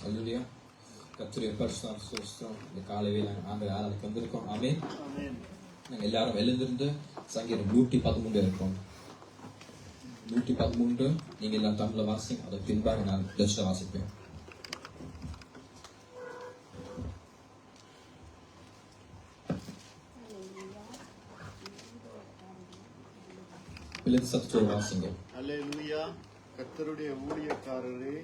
அல்லேலூயா. கர்த்தருடைய பரிசுத்த ஸ்தோத்திரம். இந்த காலை வேளை ஆண்டவர் ஆராதனைக்கு வந்திருக்கோம். ஆமென். நாங்கள் எல்லாரும் எழுந்திருந்து சங்கீதம் 113 இருக்கோம். 113 நீங்க எல்லாம் தமிழ்ல வாசிங்க. அதை பின்பாக நான் டச்ல வாசிப்பேன். சத்தோடு வாசிங்க. அல்லேலூயா. கர்த்தருடைய ஊழியக்காரரே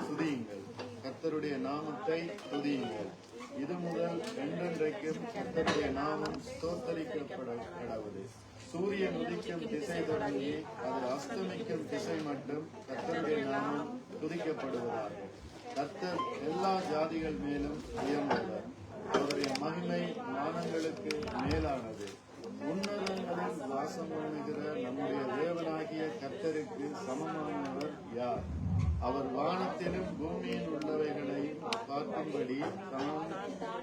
துதியுங்கள், கர்த்தருடைய நாமத்தை துதியுங்கள். இது முதல் என்றென்றைக்கும் கர்த்தருடைய நாமம் ஸ்தோத்தரிக்கப்படவது. சூரியன் உதிக்கும் திசை தொடங்கி அது அஸ்தமிக்கும் திசை மட்டும் கர்த்தருடைய நாமம் துதிக்கப்படுவதாக. கர்த்தர் எல்லா ஜாதிகள் மேலும் உயர்ந்தவர். அவருடைய மகிமை வானங்களுக்கு மேலானது. உன்னதங்களில் வாசம் பண்ணுகிற நம்முடைய தேவனாகிய கர்த்தருக்கு சமமானவர் யார்? அவர் வானத்திலும் பூமியில் உள்ளவைகளையும் பார்க்கும்படி தாம்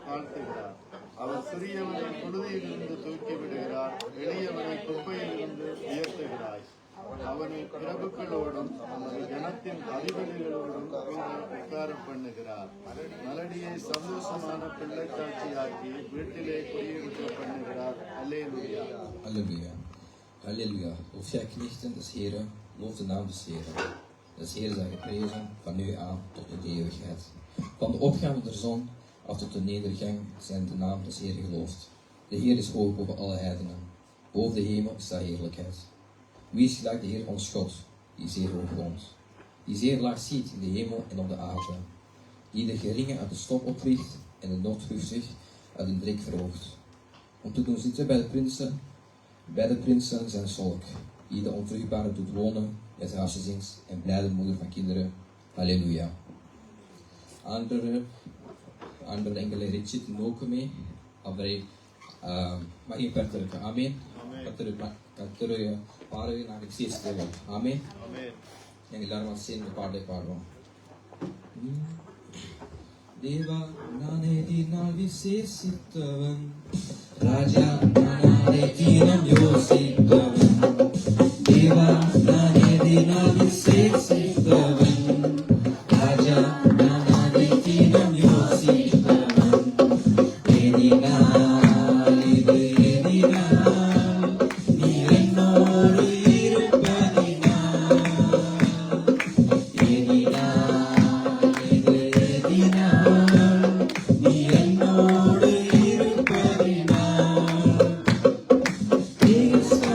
தாழ்த்துகிறார். அவர் சிறியவனை புழுதியிலிருந்து தூக்கி விடுகிறார், எளியவனை குப்பையிலிருந்து உயர்த்துகிறார். அவனை பிரபுக்களோடும் அவனை ஜனத்தின் அதிபதிகளோடும் உட்கார பண்ணுகிறார். மலடியை சந்தோஷமான பிள்ளைக்காட்சியாக்கி வீட்டிலே குடியிருக்க பண்ணுகிறார். அல்லேலூயா. Halleluja. Halleluja. O gij knechten des Heren, loof de naam des Heren. Des Heren zij geprezen van nu aan tot in de eeuwigheid. Van de opgang der zon af tot de nedergang zijn de naam des Heren geloofd. De Heer is hoog boven alle heidenen. Boven de hemel is zijn heerlijkheid. Wie is gelijk de Heer ons God, die zeer hoog woont, die zeer laag ziet in de hemel en op de aarde, die de geringen uit de stof opricht en de noodhuftig uit een drik verhoogt, om te doen zitten bij de prinsen zijn volk, die de onvruchtbare doet wonen met haar gezins en blijde moeder van kinderen. Halleluja. Andere engelen ritje ook mee, maar geen perterke. Amen. கர்த்தருடைய பார்வை நாங்கள் சீர்ஸ்தேவோம். ஆமென். எங்கள் எல்லாரும் சேர்ந்து பாடலை பாடுவோம். தேவா நானே தினால் விசேஷித்தவன், ராஜா நானே தினம் யோசித்தவன். தேவா நானே தினால் விசேஷித்தவன், ராஜா நானே தினம் யோசித்தவன். எதினால் இது எதினால் Yes.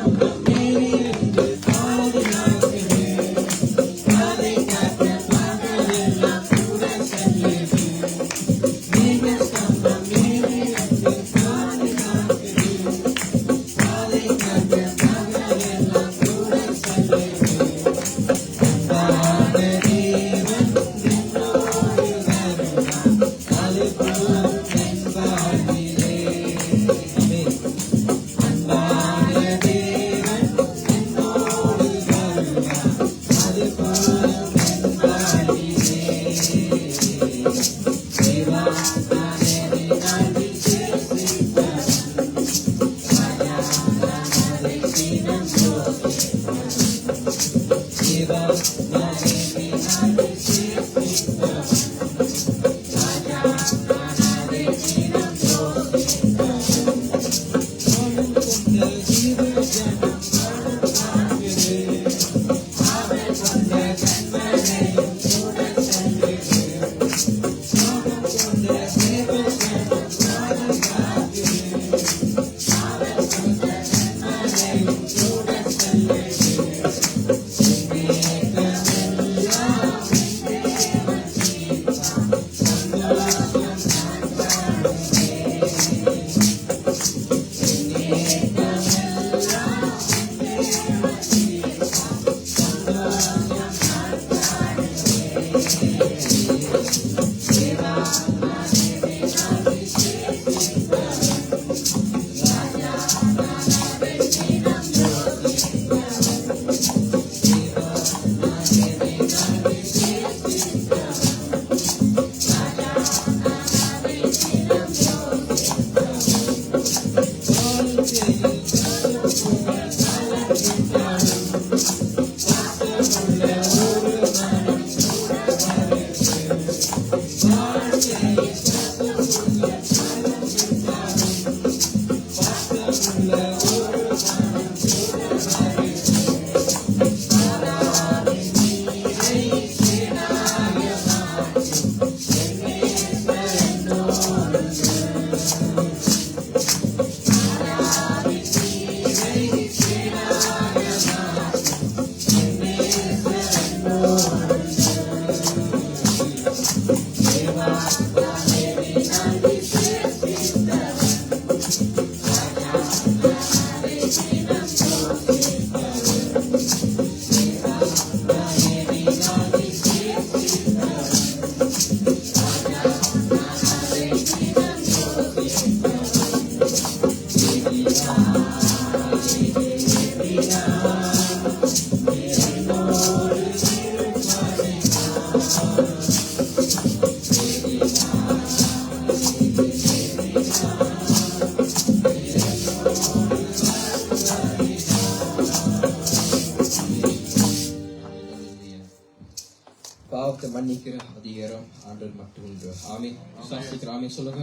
மன்னிக்கிற அதிகாரம் ஆண்டவர் மட்டும் உண்டு. ஆமென். விசுவாசிக்கிற ஆமென் சொல்லுங்க.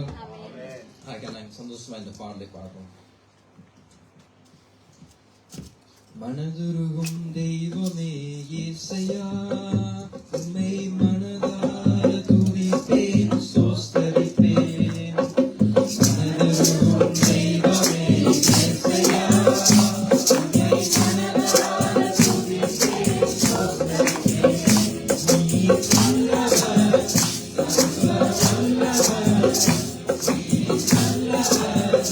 நாங்கள் சந்தோஷமா இந்த பாடலை பாடுறோம். மனதுருகும் தெய்வமே இயேசையா, உம்மை மனதார துதிப்பேன், ஸ்தோத்திரிப்பேன். மனதுருகும் தெய்வமே இயேசையா, உம்மை மனதார துதிப்பேன், ஸ்தோத்திரிப்பேன். நீ நல்லவர், நல்லவர், நீ நல்லவர்,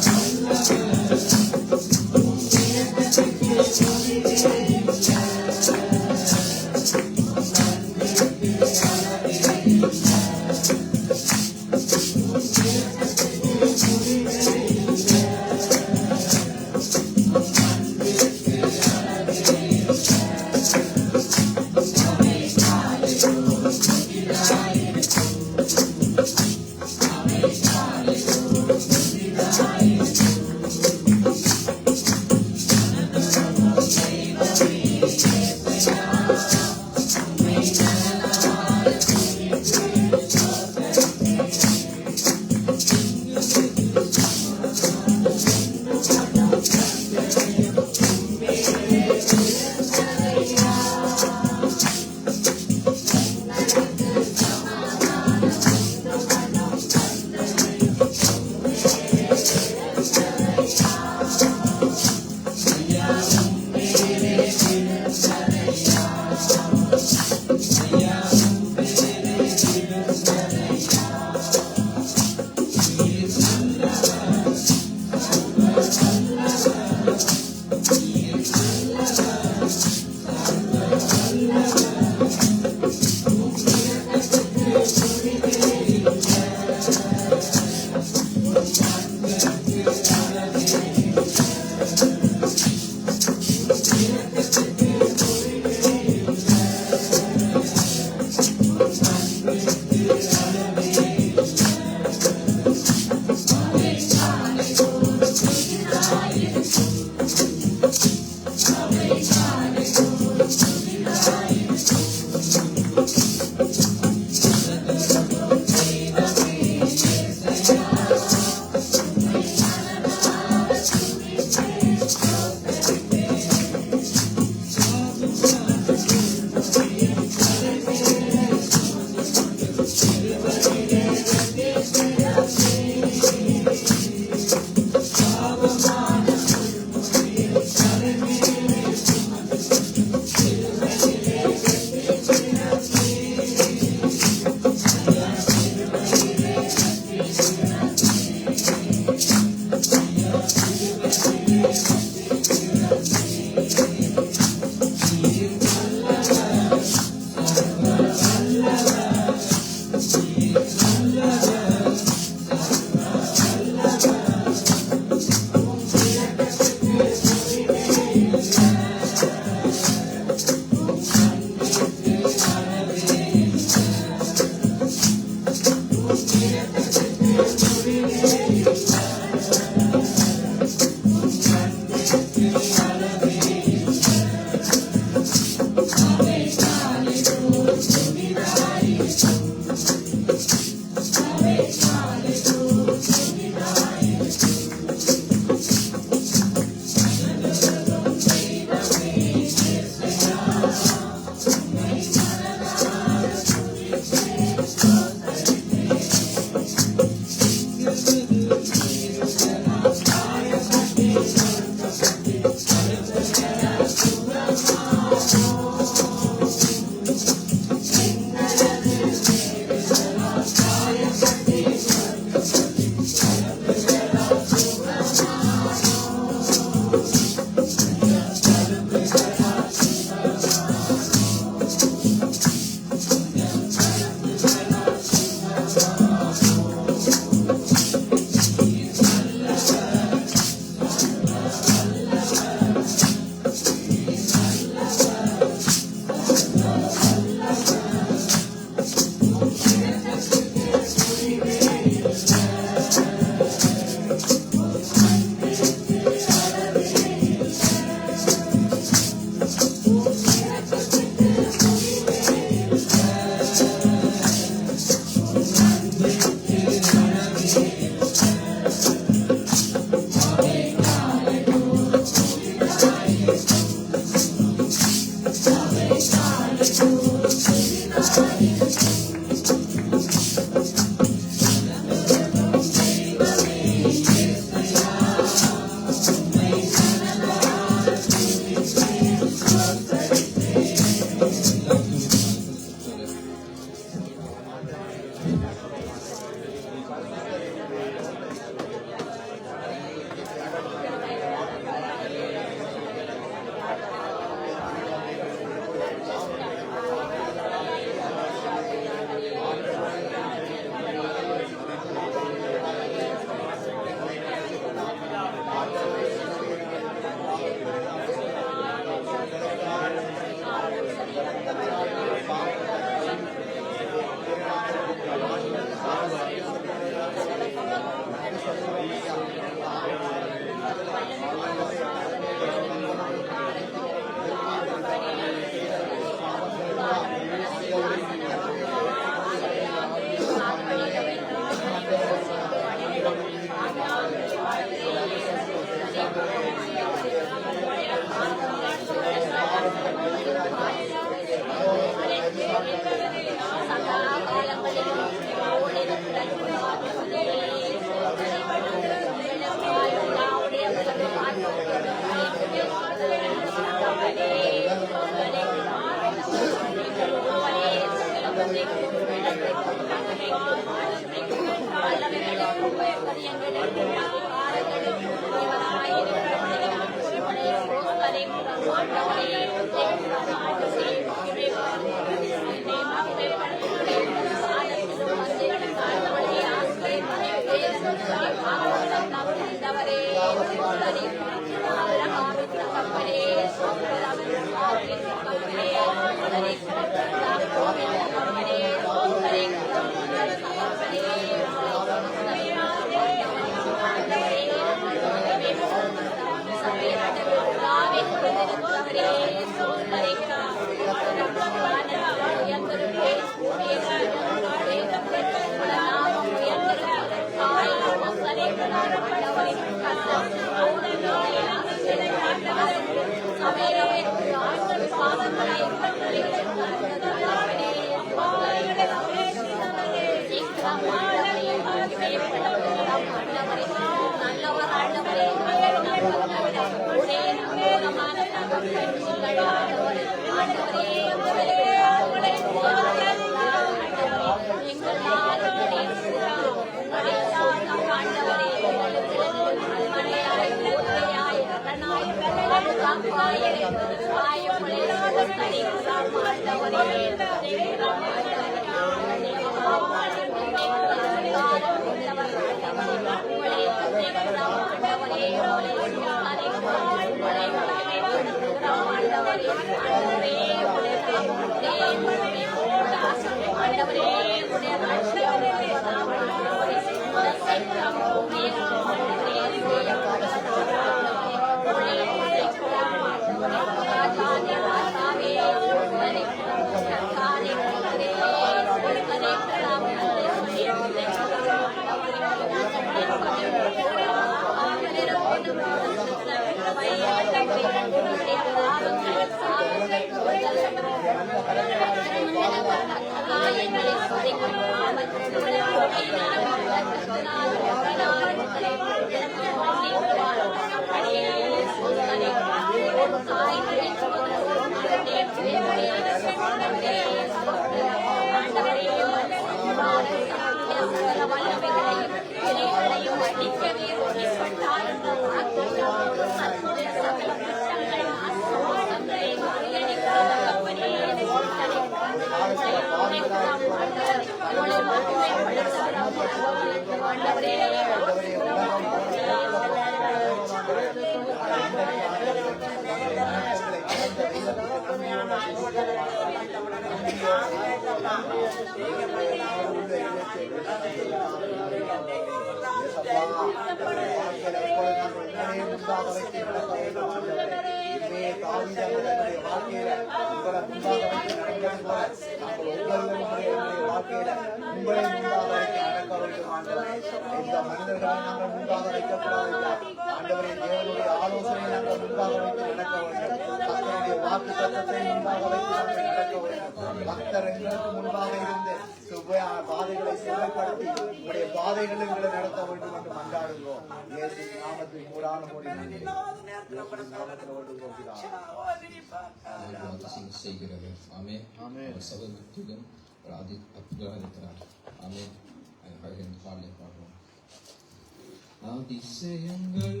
அதிசயங்கள்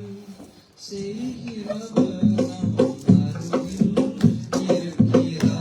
செய்கிறவர் நம் அருகில் இருக்கிறார்.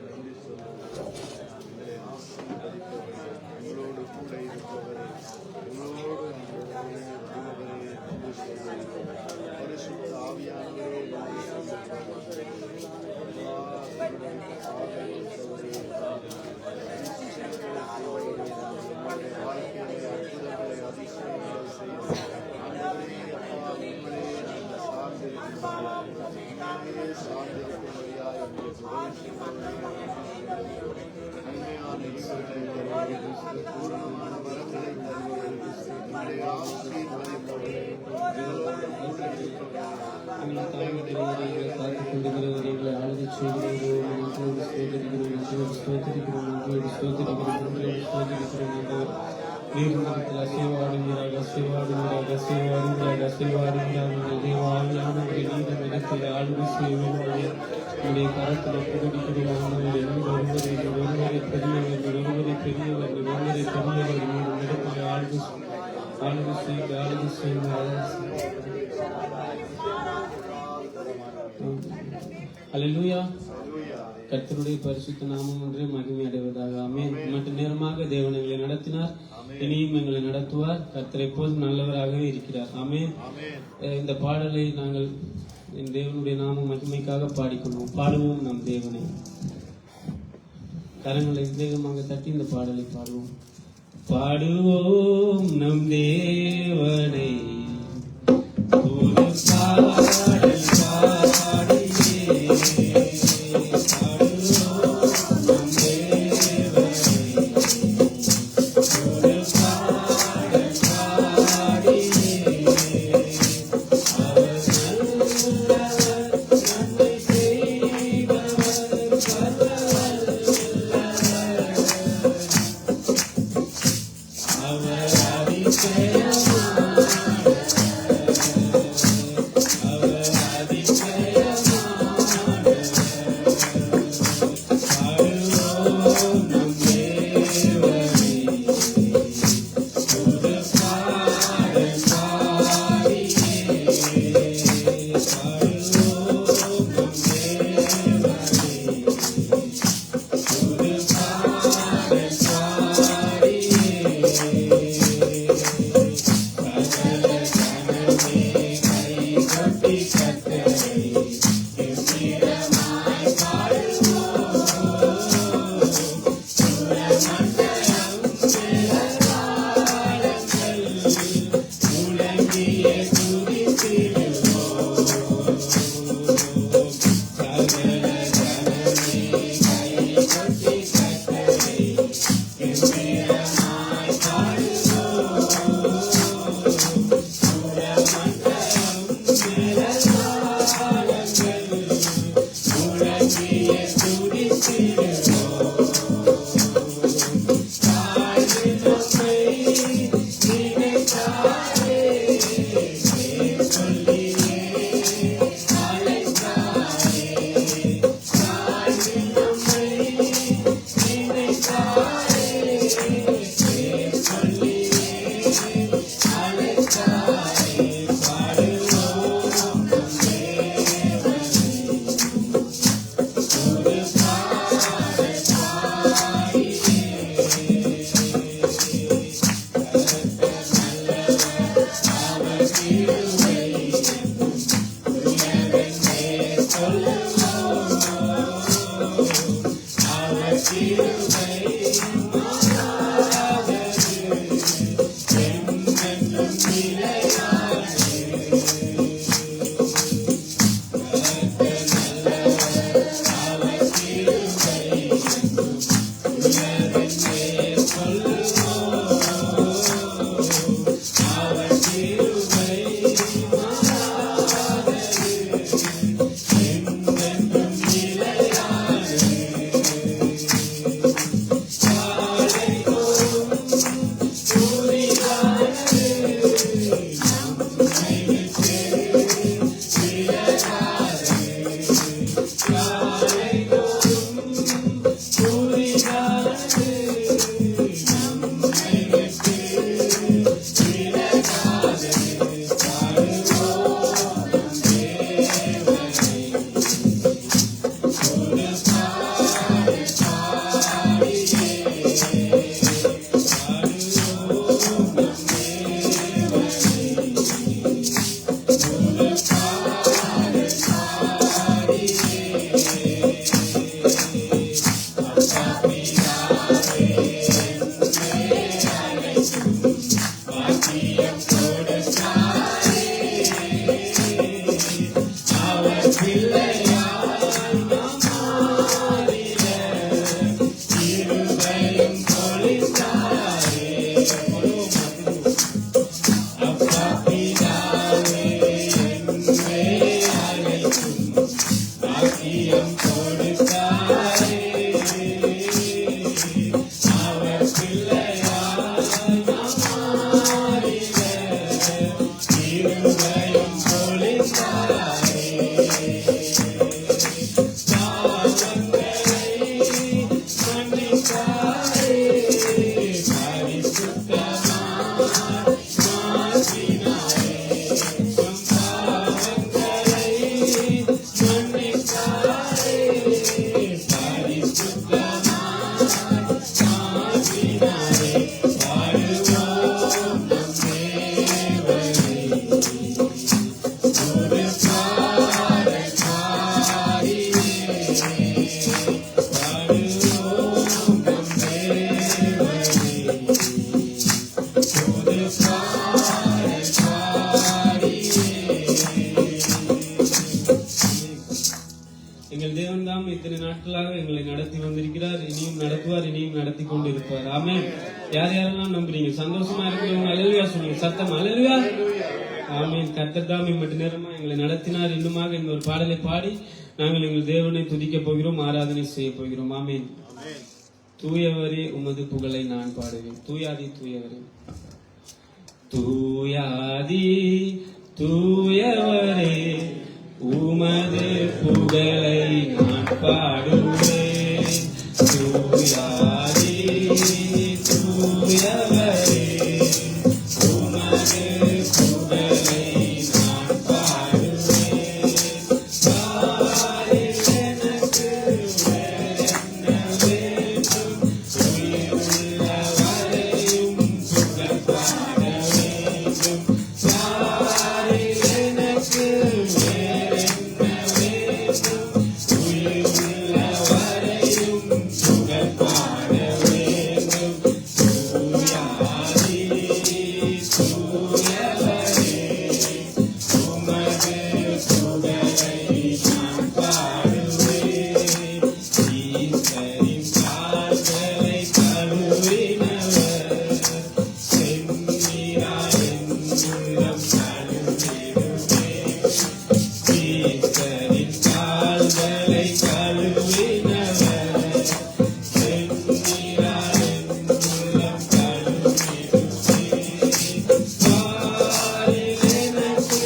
நன்றி சொல்லுவோம். எங்களை ஆசீர்வதிப்பவரே, எங்களோடு கூட இருப்பவரே, எங்களோடு வருபவரே நன்றி சொல்லுவோம். பரிசுத்த ஆவியானவரே நன்றி சொல்லுவோம். வாழ்க்கையிலே அற்புதங்களை அதிசயங்களை செய்து ஆண்டவரே அப்பா உங்களே நாங்கள் சார்ந்திருக்கிறோம். உண்மையே சார்ந்திருக்கும்படியாய் உங்களுக்கு உதவி செய்வதே நன்மையான ஈவுகளை தருவது, பூரணமான வரங்களை தருவது, உங்களை ஆசீர்வதிப்பவரே, எங்களோடு கூட அல்லேலூயா. கர்த்தருடைய பரிசுத்த நாமம் ஒன்றே மகிமை அடைவதாக. ஆமென். மற்ற நேரமாக தேவன் எங்களை நடத்தினார், இனியும் எங்களை நடத்துவார். கர்த்தர் எப்போதும் நல்லவராகவே இருக்கிறார். ஆமென். இந்த பாடலை நாங்கள் என் தேவனுடைய நாமம் மகிமைக்காக பாடிக்கொள்வோம். பாடுவோம் நம் தேவனை. கரங்களை வேகமாக தட்டி இந்த பாடலை பாடுவோம். பாடுவோம் நம் தேவனை, புது பாடல் பாடியே நடத்தி வந்திருக்கிறார், இனியும் நடத்துவார், இனியும் நடத்தி கொண்டு இருப்பார். ஆமென். யார் யாரெல்லாம் நம்புறீங்க? சந்தோஷமா இருக்கிறவங்க அல்லேலூயா சொல்லுங்க. சத்தம் அல்லேலூயா. ஆமென். கர்த்தர் தாமே மட்டும் நேரமா எங்களை நடத்தினார். இன்னுமாக இந்த ஒரு பாடலை பாடி நாங்கள் எங்கள் தேவனை துதிக்க போகிறோம், ஆராதனை செய்ய போகிறோம். ஆமென். தூயவரே உமது புகழை நான் பாடுவேன். தூயாதி தூயவரே, தூயாதி தூயவரே உமது புகழை நான் பாடுவேன். தூயாதி தூயவரே உமது புகழை நான் பாடுவேன். பாரில் எனக்கு வேறென்ன வேண்டும்? உயிருள்ளவரையும் புகழ் பாட வேண்டும். பாரில் எனக்கு வேறென்ன வேண்டும்? உயிருள்ளவரையும் புகழ் பாட வேண்டும். தூயாதி தூயவரே உமது புகழை நான் பாடுவேன். ஈஸ்வரின் கால்களை கழுவினவர் செந்நிறாய் என் உள்ளம் கழுவிடுமே. ஈஸ்வரின் கால்களை கழுவினவர் செந்நிறாய் என் உள்ளம் கழுவிடுமே. பாரில் எனக்கு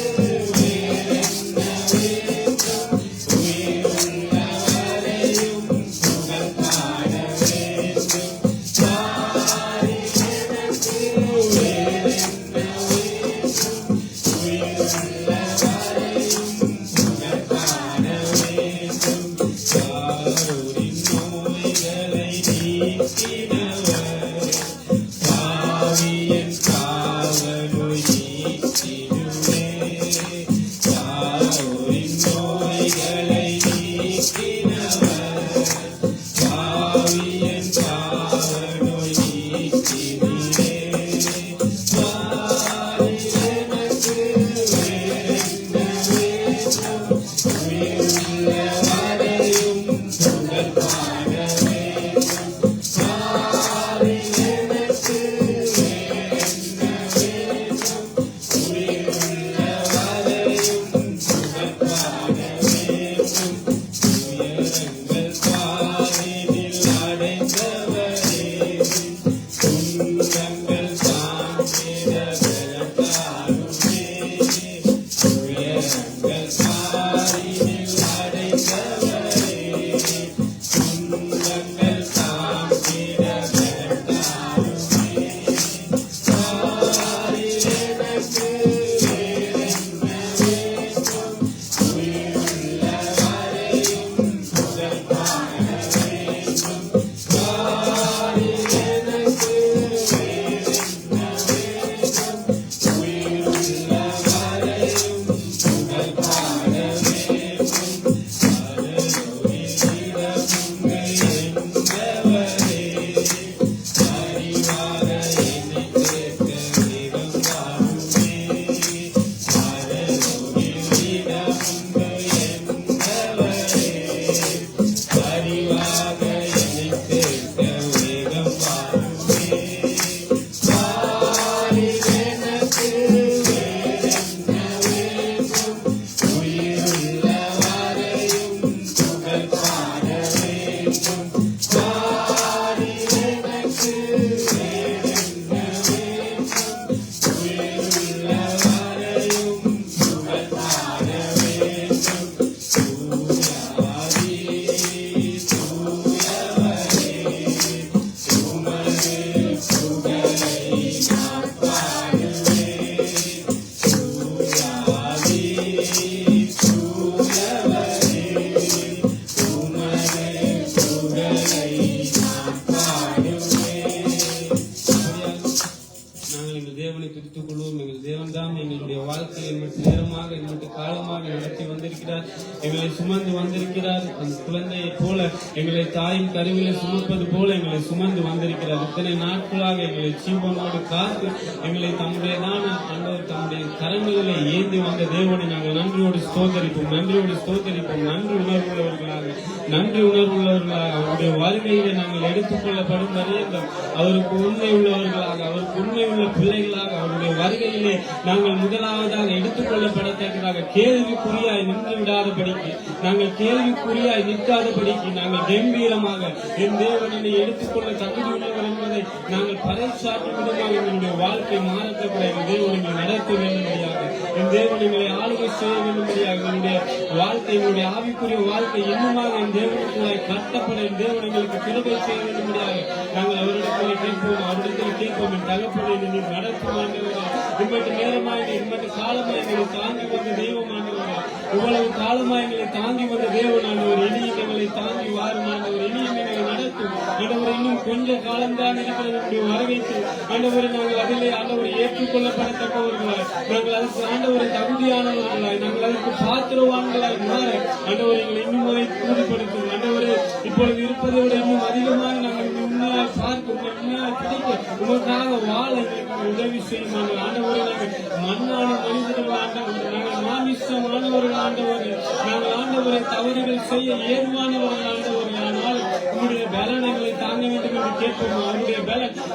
வேறென்ன வேண்டும்? உயிருள்ளவரையும் புகழ் பாட வேண்டும். பாரில் எனக்கு வேறென்ன வேண்டும்? உயிருள்ளவரையும் புகழ் பாட வேண்டும். யாரோரின் நோய்களை நீக்கினவர் பாவியன் காவலோய் நீக்கிடுவே. யாரோரின் நோய்களை நீக்கினவர் பாவியன் காவலோய் நீக்கிடுவே. பாரில் எனக்கு வேறென்ன வேண்டும்? உயிருள்ளவரையும் புகழ் பாட வேண்டும். பாரில் எனக்கு வேறென்ன வேண்டும்? உயிருள்ளவரையும் புகழ் பாட வேண்டும். துயரங்கள் பாரினில் அடைந்தவரே துன்பங்கள் தாங்கிட பலத்தாருமே. துயரங்கள் பாரினில் அடைந்தவரே துன்பங்கள் தாங்கிட பலத்தாருமே. பாரில் எனக்கு வேறென்ன வேண்டும்? உயிருள்ளவரையும் புகழ் பாட வேண்டும். பாரில் எனக்கு வேறென்ன வேண்டும்? உயிருள்ளவரையும் புகழ் பாட வேண்டும். அருளில் இடமுங்க என்பவரே அறிவாக என்னை கேட்க வேகம் வாருமே. அருளில் இடமுங்க என்பவரே அறிவாக என்னை கேட்க வேகம் வாருமே. பாரில் எனக்கு வேறென்ன வேண்டும்? உயிருள்ளவரையும் புகழ் பாட வேண்டும். பாரில் எனக்கு வேறென்ன வேண்டும்? உயிருள்ளவரையும் புகழ் பாட வேண்டும். தூயாதி தூயவரே உமது புகழை நான் பாடுவேன். தூயாதி தூயவரே உமது புகழை நான் பாடுவேன். நாங்கள் எங்கள் தேவனை துதித்துக் கொள்வோம். எங்கள் தேவன் தான் எங்களுடைய வாழ்க்கையை எங்களுக்கு நேரமாக எங்களுக்கு காலமாக நடத்தி வந்திருக்கிறார். எங்களை சுமந்து வந்திருக்கிறார். அந்த குழந்தையை போல எங்களை தாயின் கருவிலை சுமப்பது போல எங்களை சுமந்து வந்திருக்கிறார். இத்தனை நாட்களாக எங்களை ஜீவனோடு காத்து எங்களை தம்முடைய ஆண்டவர் தம்முடைய கரங்களிலே ஏந்தி வந்த தேவனை நாங்கள் நன்றியோடு ஸ்தோத்தரிப்போம், நன்றி உணர்வுள்ளவர்களாக நன்றி உணர்வுள்ளவர்களாக அவருடைய வாழ்க்கையிலே நாங்கள் எடுத்துக்கொள்ளப்படும் வரையில் அவருக்கு உண்மை உள்ளவர்களாக, அவருக்கு உண்மை உள்ள பிள்ளைகளாக அவருடைய வருகையிலே நாங்கள் முதலாவதாக எடுத்துக்கொள்ளப்படத்தக்கதாக கேள்விக்குறியாய் நின்று விடாதபடிக்கு, நாங்கள் கேள்விக்குறியாய் நிற்காதபடிக்கு நாங்கள் கம்பீரமாக என் தேவனை எடுத்துக்கொள்ள தகுதி உள்ளவர் என்பதை நாங்கள் பறைசாற்றும் விதமாக எங்களுடைய வாழ்க்கை மாறத்தக்கூட என் தேவனை நடத்த வேண்டும்படியாக, என் தேவனை ஆளுகை செய்ய வேண்டும்படியாக, எங்களுடைய வாழ்க்கை, எங்களுடைய ஆவிக்குரிய வாழ்க்கை இன்னுமாக என் தேவனுக்குள்ளாய் கட்டப்பட என் தேவனைகளுக்கு கிருபை செய்ய வேண்டும்படியாக நாங்கள் அவரிடத்தில் கேட்போம். அவரிடத்தில் கேட்போம், என் தகப்பனை நீர் நடத்தும் ஆண்டவரே, இம்மட்டு நேரமாக இம்மட்டு காலமாக எங்களை தாங்கி வந்த தெய்வம் ஆண்டவரே, இவ்வளவு காலமாக எங்களை தாங்கி வந்த தேவன் ஆண்டவர், இனியும் எங்களை தாங்கி வாரும் ஆண்டவர், இனியும் எங்களை நடத்தும் ஆண்டவர். இன்னும் கொஞ்ச காலம்தான் இருக்கிறது வரவேற்று ஆண்டவரை நாங்கள் அதிலே ஆண்டவரை ஏற்றுக்கொள்ளப்படத்தக்கவர்களாய், நாங்கள் அதற்கு ஆண்டவரை தகுதியானவர்களாய், நாங்கள் அதற்கு பாத்திரவான்களாய் மாற ஆண்டவர் எங்களை இன்னும் அதை உறுதிப்படுத்தும் ஆண்டவரே. இப்பொழுது இருப்பதை விட இன்னும் அதிகமாக நாங்கள் உண்மையாக பார்க்க, உண்மையாக பிடிக்க, உங்களுக்காக வாழ எங்களுக்கு உதவி செய்யும் ஆண்டவரை. நாங்கள் மண்ணான மனிதர்கள் ஆண்டவர், நாங்கள் மாமிசமானவர்கள் ஆண்டவர், நாங்கள் ஆண்டவரை தவறுகள் செய்ய ஏதுவானவர்கள் ஆண்டவர். ஆனால் உங்களுடைய பலனங்களை தாங்க வேண்டும் என்று கேட்போம்.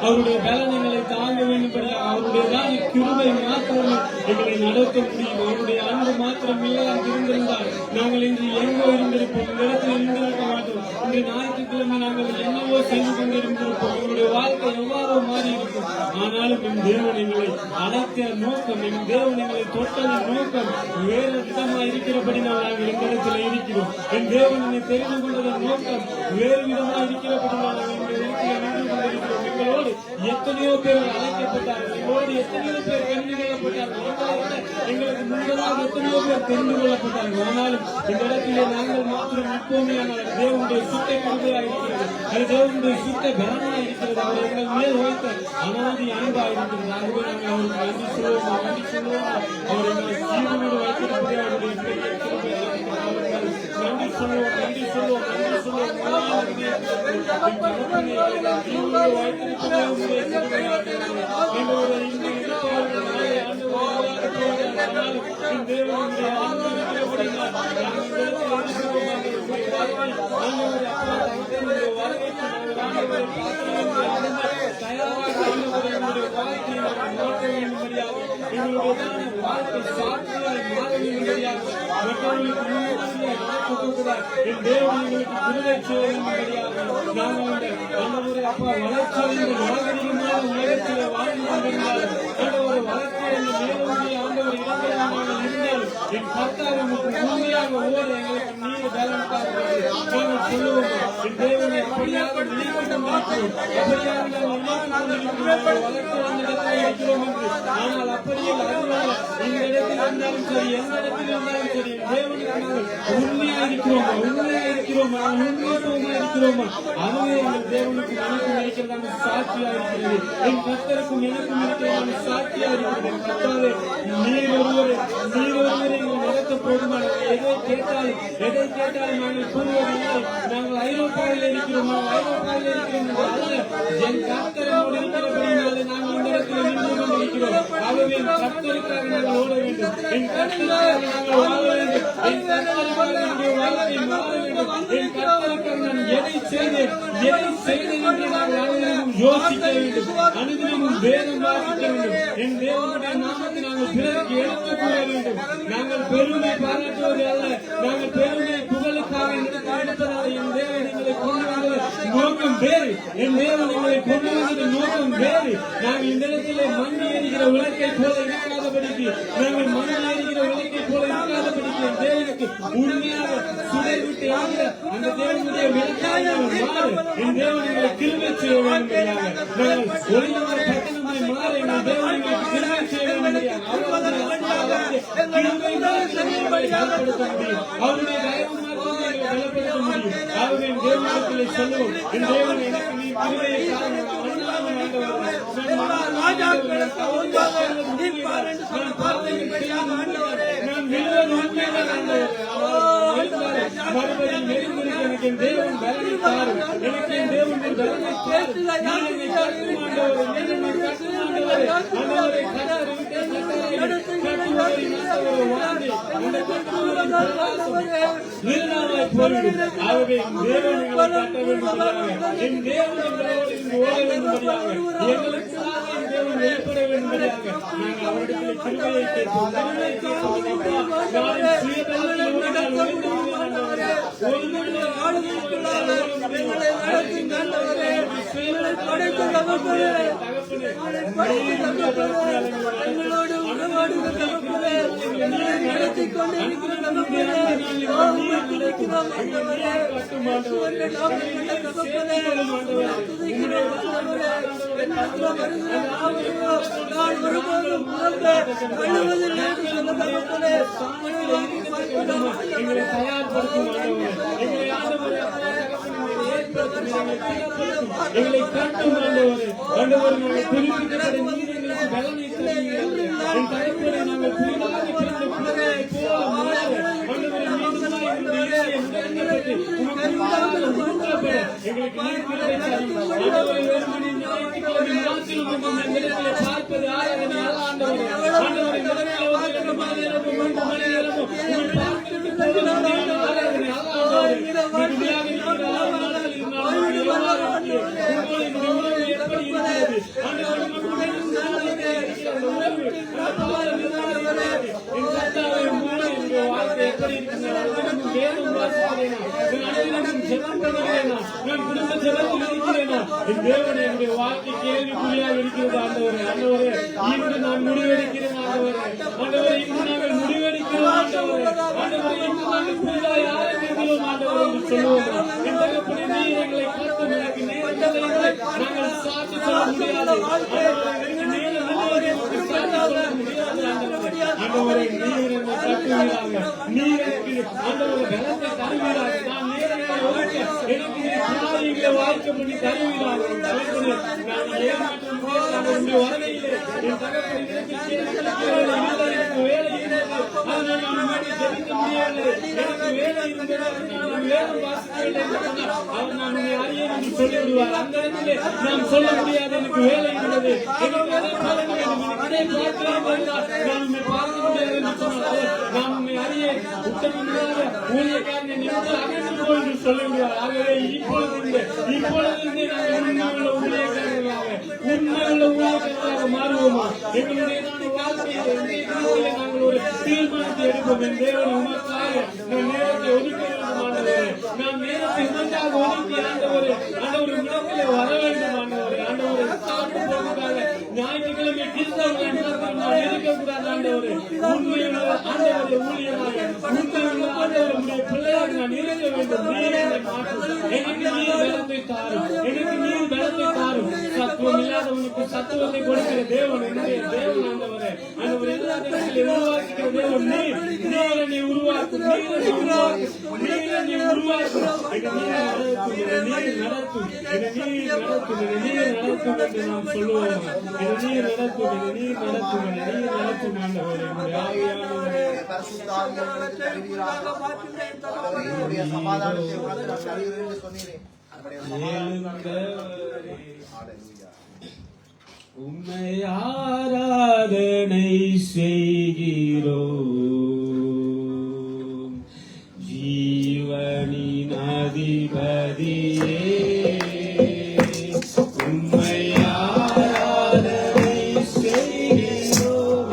அவருடைய பலனங்களை தாங்க வேண்டும்படியாக அவருடைய கிருபை மாத்திரம் எங்களை நடத்த முடியும். அவருடைய அன்பு மாத்திரம் இல்லையாக இருந்திருந்தால் நாங்கள் இன்று எங்கோ இருந்திருப்போம், இந்த இடத்தில் இருந்திருக்க மாட்டோம். இந்த ஞாயிற்றுக்கிழமை நாங்கள் என்னவோ செய்து கொண்டிருந்திருப்போம், எங்களுடைய வாழ்க்கை எவ்வாறோ மாறி இருக்கும். ஆனாலும் என் தேவன் எங்களை அழைத்த நோக்கம், என் தேவன் எங்களை தொட்டதின் நோக்கம் வேறு விதமாக இருக்கிறபடி நாங்கள் இந்த இடத்துல இருக்கிறோம். என் தேவன் என்னை தெரிந்து கொண்டதன் நோக்கம் வேறு விதமாக இருக்கிறபடி நாங்கள் இந்த இடத்துல நின்று கொண்டிருக்கிறோம். எங்களோடு எத்தனையோ பேர் அழைக்கப்பட்டார்கள், எங்களோடு எத்தனையோ பேர் தெரிந்து கொள்ளப்பட்டார்கள், எங்களுக்கு முன்பதாக எத்தனையோ பேர் தெரிந்து கொள்ளப்பட்டார்கள். ஆனாலும் இந்த இடத்திலே நாங்கள் மாத்திரம் நிற்போமே, ஆனால் தேவனுடைய சுத்த கருதையாக இருக்கிறது, அது தேவனுடைய சுத்த பலனாக இருக்கிறது, அவர் எங்கள் மேல் வைத்த அனாதி அன்பாக இருக்கிறது. ஆகவே நாங்கள் அவருக்கு நன்றி சொல்லுவோம், நன்றி சொல்லுவோம். அவர் எங்களை ஜீவனோடு வைத்திருப்பதே அவருடைய பெரிய கிருபையாக இருக்கிறது. நன்றி சொல்லுவோம், நன்றி சொல்லுவோம், நன்றி சொல்லுவோம். ஜீவனோடு வைத்திருப்பதே அவருடைய கிருபையாக இருக்கிறது. எங்களுடைய இந்த இடத்தை தேவனுடைய அன்பு இருக்கிறபடினால் வாழ்க்கை சாட்சியாய் மாற வேண்டும்படியாக, மற்றவர்களுக்கு என் தேவன் எங்களுக்கு விடுதலை செய்ய வேண்டும்படியாக நாங்கள் அப்பா வளர்ச்சியடைந்த நாகரிகமான உலகத்தில் வாழ்ந்து கொண்டிருந்தாலும் ஆண்டவர் வளர்ச்சியடைந்த மேலோங்கிய ஆண்டவர் இடங்களாக இருந்தாலும் என் கர்த்தாவை உண்மையாக ஓட எங்களுக்கு நீர் பலன்காக நாங்கள் சொல்லுவோம். என் தேவனை அப்படியாக நினைத்துக் கொண்டிருக்கிறோம், அப்படியாக நாங்கள் வளர்ச்சியடைந்த இடத்தில் இருக்கிறோம் என்று. ஆனால் அப்படியே இந்த இடத்தில் இருந்தாலும் சரி, எந்த இடத்தில் இருந்தாலும் சரி, தேவனுக்கு நாங்கள் உண்மையா இருக்கிறோமா, உண்மையா இருக்கிறோமா, உண்மையோடு இருக்கிறோமா, அதுவே எங்கள் தேவனுக்கு எனக்கும் இருக்கிறதான சாட்சியா இருக்கிறது. என் கர்த்தருக்கும் எனக்கும் இருக்கிறதான சாட்சியா இருக்கிறது. என் கர்த்தாவே நீர் ஒருவரை எங்கள் நடத்த போதுமான எதை கேட்டாலும் நாங்கள் கூறுவதில்லை. நாங்கள் ஐரோப்பாவில் இருக்கிறோம், ஐரோப்பாவில் இருக்கிறோம் அல்ல, என் கர்த்தரோடு இருக்கிறபடினாலே நாங்கள் இந்த இடத்தில் நின்று கொண்டிருக்கிறோம். ஆகவே என் கர்த்தருக்காக நாங்கள் ஓட வேண்டும், என் கர்த்தருக்காக நாங்கள் வாழ வேண்டும், என் கர்த்தருக்காக என்னுடைய வாழ்க்கை மாற வேண்டும், என் கர்த்தருக்காக நான் எதை செய்தேன் என்று நாங்கள் அனைவரும் யோசிக்க வேண்டும், அனைவரும் வேதம் வாசிக்க வேண்டும். என் தேவனுடைய நாமத்தை நாங்கள் பிறருக்கு எடுத்துக் கூற வேண்டும். நாங்கள் பெருமை பாராட்டுவது அல்ல, நாங்கள் பெருமை புகழுக்காக எடுப்பதல்ல. என் தேவன் எங்களை கொண்டு வந்தது நோக்கம் வேறு, என் தேவன் எங்களை கொண்டு வந்தது நோக்கம் வேறு. நாங்கள் இந்த இடத்திலே மண் ஏறுகிற விளக்கை போல இருக்காதபடிக்கு, நாங்கள் மண் ஏறுகிற விளக்கை போல இருக்காதபடிக்கு என் தேவனுக்கு உண்மையாக சுடை விட்டு எறிகிற அந்த தேவனுடைய விளக்காக மாறு. என் தேவன் எங்களை கிருபை செய்ய வேண்டும்படியாக, நாங்கள் ஒளிந்தவர் பட்டணமாய் மாற எங்கள் தேவன் எங்களுக்கு கிருபை செய்ய வேண்டும்படியாக, அவருடைய பலப்படுத்த முடியும். ஆகவே என் தேவனிடத்திலே சொல்லுவோம், என் தேவன் எனக்கு நீ கிருபையை மறுபடியும் நெருங்கிருக்க எனக்கு என் தேவன் பலனை தாரும், எனக்கு என் தேவன் பலனை தாரும். நான் என்னை கட்டுமாண்டவர், என்னை கட்டுமாண்டவர், கட்டுகளின் ஆண்டவரே வாழ்ந்து அந்த கட்டுகளின் பிரகாசம் நிழலாய் போய்விடும். ஆகவே தேவன் எங்களை கட்ட வேண்டும்படியாக, என் தேவன் எங்களோடு இங்கு ஓட வேண்டும்படியாக, எங்களுக்காக என் தேவன் வெளிப்பட வேண்டும்படியாக நாங்கள் அவரிடத்தில் கிருபையை கேட்போம். கருணை கேட்போம். அப்பா, நாளின் சுயபலத்தில் உன்னால் உயர்ந்தவர்களே ஆண்டவரே, ஒரு நாளில் ஆளுநர்களாக எங்களை நடத்தும் ஆண்டவரே, எங்களை படைத்த தகப்பனே, எங்களோடு உறவாடுகிற தகப்பனே, எங்களை நடத்திக் கொண்டிருக்கிற தகப்பனே, கிடைக்கிறோம் ஆண்டவரே, உங்கள் நாமத்திலே தகப்பனே, துதிக்கிறோம் ஆண்டவரே, என்னிடத்தில் வருகிற நாமத்தையோ நான் ஒருபோதும் அழுவதில்லை என்று சொன்ன தகப்பனே, எங்களை தயார்படுத்தும் ஆண்டவரே, எங்களை ஆண்டவரே எங்களை காட்டும் ஆண்டவரே, ஆண்டவரே நாங்கள் குறிப்பிட்டபடி நீர் எங்களுக்கு பலனை தருவீர்கள். என் தகப்பனே, நாங்கள் புதிதாக பிறந்த பிள்ளைகளை போல மாற ஆண்டவரே மீண்டுமாய் எங்களுடைய உடனடிப்பட்டு உமக்கு ஊற்றப்பட எங்களுக்கு நீர் கிருபை தாரும். ஆண்டவரே, வெறுமனே ஞாயிற்றுக்கிழமை நாட்களும் இந்த இடத்திலே பார்ப்பது ஆராதனை அல்ல ஆண்டவரே. ஆண்டவரே, முதலில் ஒரு 2 மணி நேரமோ 3 மணி நேரமோ உங்கள் பார்க்கிறதுக்கு போல முடியாத ஆராதனை அல்ல ஆண்டவரே. மீண்டுமாக இருக்கிற வாழ்க்கை கேள்விக்குறியாக இருக்கிறது ஆண்டவரே. ஆண்டவரே, இன்று நான் முடிவெடுக்கிறேன் ஆண்டவரே. ஆண்டவரே, இன்று நாங்கள் முடிவெடுக்கிறோம் ஆண்டவரே. ஆண்டவரே, இன்று நாங்கள் புதிதாக ஆரம்பிக்கிறோம் ஆண்டவரே என்று சொல்லுவோம். என் தகப்பனே, நீர் எங்களை காட்டும். எனக்கு நேரங்களை நாங்கள் சாட்சி சொல்ல முடியாது. ஆண்டவரே, நீர் என்னை கட்டுவீராக. நீர் எனக்கு ஆண்டவரே பலத்தை தருவீராக. நான் நேரங்களை ஒதுக்க எனக்கு காரியங்களை வாழ்க்கை பண்ணி தருவீராக. தகப்பனே, நான் ஏமாற்றும் உங்களுடைய வரவையிலே என் தகப்பனை எனக்கு வேலை இருந்தது. அதனால் நான் முன்னாடி ஜெபிக்க முடியவில்லை. எனக்கு வேலை இருந்தது. நான் வேதம் வாசிக்கவில்லை என்று சொன்னால் அவர் நான் உன்னை அறியேன் என்று சொல்லிவிடுவார். அந்த இடத்திலே நாம் சொல்ல முடியாது, எனக்கு வேலை இருந்தது, எனக்கு வேலை பார்க்க வேண்டும், எனக்கு இதை பார்க்க வேண்டும் என்றால் நான் உண்மை பார்க்க முடியாது என்று சொன்னால் நான் உண்மை அறியேன், உத்தமமாக ஊழியக்காரனை நின்று அகன்று போய் என்று சொல்லிவிடுவார். ஆகவே இப்பொழுது நாங்கள் உண்மையுள்ள ஊழியக்காரர்களாக மாறுவோமா? எங்களுடைய வாழ்க்கையில நாங்கள் ஒரு தீர்மானத்தை எடுப்போம். என் தேவன் உமக்காக நான் நேரத்தை ஒதுக்க வேண்டும் ஆண்டவரே. நான் நேரத்தை உமக்காக ஒதுக்கி ஆண்டவரே, ஆண்டவரே இடத்திலே வர வேண்டும் ஆண்டவரே. ஆண்டவரே, சாப்பிட்டு போவதற்காக ஞாயிற்றுக்கிழமை கிறிஸ்தவர்கள் நான் இருக்கக்கூடாது ஆண்டவரே. உண்மையுள்ள ஆண்டவரை ஊழியமாக உண்மையுள்ள ஆண்டவருடைய பிள்ளையாக நான் இருக்க வேண்டும். நீர் என்னை மாற்றும். எனக்கு நீர் பலத்தை தாரும். எனக்கு நீர் பலத்தை தாரும். சத்துவம் இல்லாதவனுக்கு சத்துவத்தை கொடுக்கிற தேவன் என்னுடைய தேவன் ஆண்டவரே. ஆண்டவரே, எல்லாத்தையும் உருவாக்குகிற தேவன் நீர். நீர் என்னை உருவாக்கும். நீர் என்னை உருவாக்கும். நீர் என்னை உருவாக்கும். நீர் நடத்தும். நீர் நடத்தும். நீர் நடத்தும் என்று நாம் சொல்லுவோம். நீர் நடத்தும். நீர் நடத்தும். நீர் நடத்தும் ஆண்டவரே. ஆவியானவரே, பரிசுத்த ஆவியானவரே தருவீராக. அவருடைய சமாதானத்தை உணர்ந்து நான் அறிகிறேன் என்று சொன்னீரே. உம்மை ஆராதனை செய்கிறோம். ஜீவனின் அதிபதியே, உம்மை ஆராதனை செய்கிறோம்.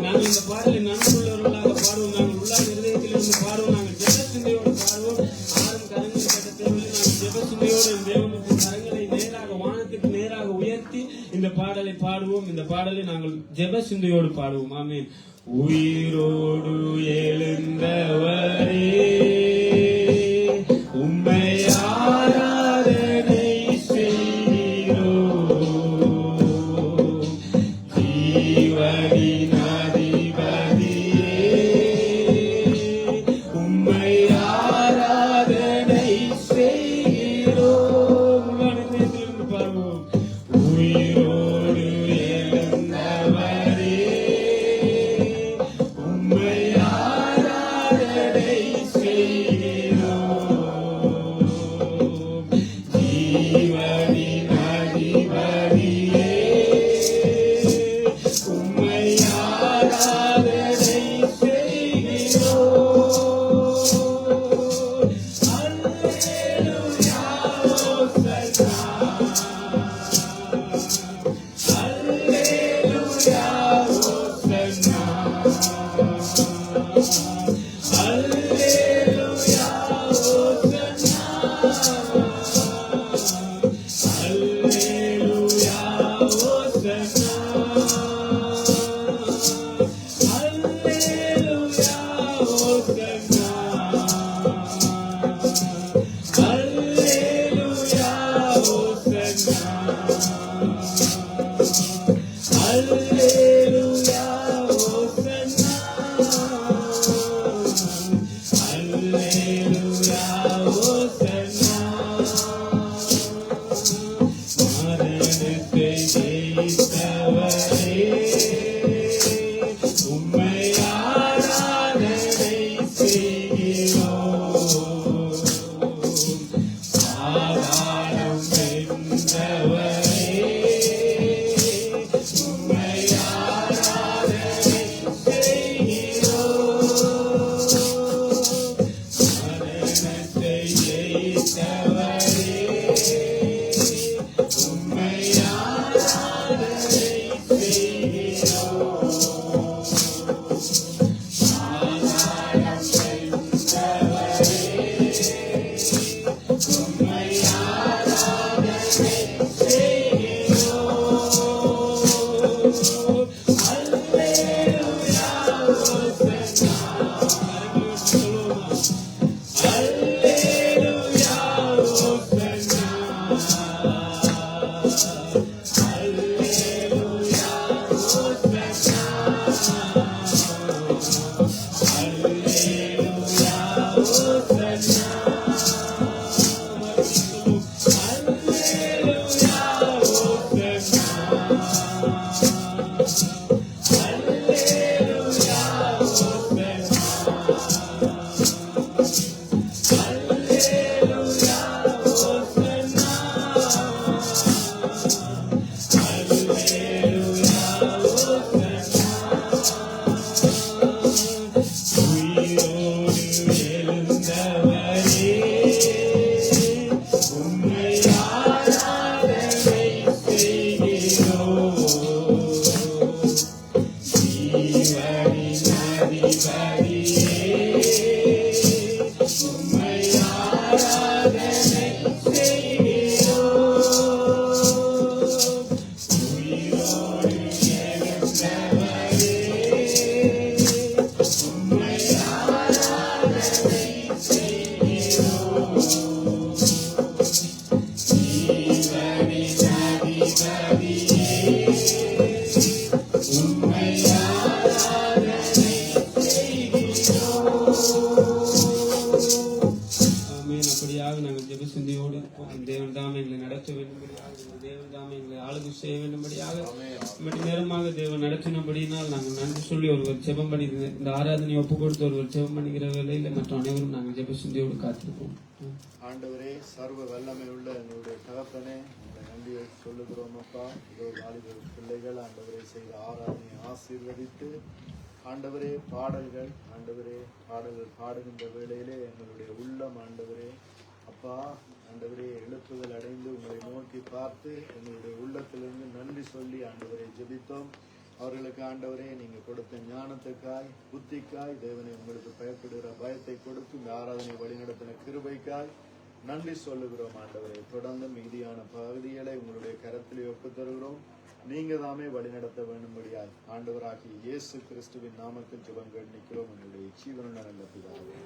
நாங்கள் இந்த பாடலை நன்றுள்ளவர்களாக பாடுவோம். நாங்கள் உள்ள இருதயத்திலிருந்து பாடுவோம். நாங்கள் ஜெபசிந்தையோடு பாடுவோம். ஆறும் கரங்களை கட்டத்தில் நாங்கள் ஜெபசிந்தையோடு தேவனுக்கு கரங்களை நேராக வானத்துக்கு நேராக உயர்த்தி இந்த பாடலை பாடுவோம். இந்த பாடலை நாங்கள் ஜெப சிந்தையோடு பாடுவோம். ஆமென். உயிரோடு எழுந்தவரே, உம்மை ஆராதனை செய்கிறோம். ஜீவனின் அதிபதியே, உம்மை ஆராதனை செய்கிறோம். பாடுவோம். உயிரோடு எழுந்தவரே, உம்மை ஆராதனை செய்கிறோம். ஜெபம் பண்ணி இந்த ஆராதனை ஒப்பு கொடுத்து ஒருவர் ஜெபம் பண்ணிக்கிற வேலையில மற்ற அனைவரும் நாங்கள் ஜெப சிந்தையோடு காத்திருப்போம். ஆண்டவரே, சர்வ வல்லமை உள்ள எங்களுடைய தகப்பனே, உங்களை நன்றியை சொல்லுகிறோம் அப்பா. இதோ வாலிப பிள்ளைகள் ஆண்டவரே செய்த ஆராதனையை ஆசீர்வதித்து ஆண்டவரே பாடல்கள் பாடுகின்ற வேளையிலே எங்களுடைய உள்ளம் ஆண்டவரே அப்பா ஆண்டவரே எழுப்புதல் அடைந்து உங்களை நோக்கி பார்த்து எங்களுடைய உள்ளத்திலிருந்து நன்றி சொல்லி ஆண்டவரை ஜெபித்தோம். அவர்களுக்கு ஆண்டவரே நீங்க கொடுத்த ஞானத்துக்காய் புத்திக்காய் தேவனை உங்களுக்கு பயப்படுகிற பயத்தை கொடுத்து இந்த ஆராதனை வழிநடத்தின கிருபைக்காய் நன்றி சொல்லுகிறோம் ஆண்டவரே. தொடர்ந்து மீதியான பகுதிகளை உங்களுடைய கரத்திலே ஒப்பு தருகிறோம். நீங்க தாமே வழிநடத்த வேண்டும்படியாய் ஆண்டவராகிய இயேசு கிறிஸ்துவின் நாமத்தில் ஜெபங்கள் நிற்கிறோம். எங்களுடைய ஜீவனுள்ள நல்ல பிதாவே.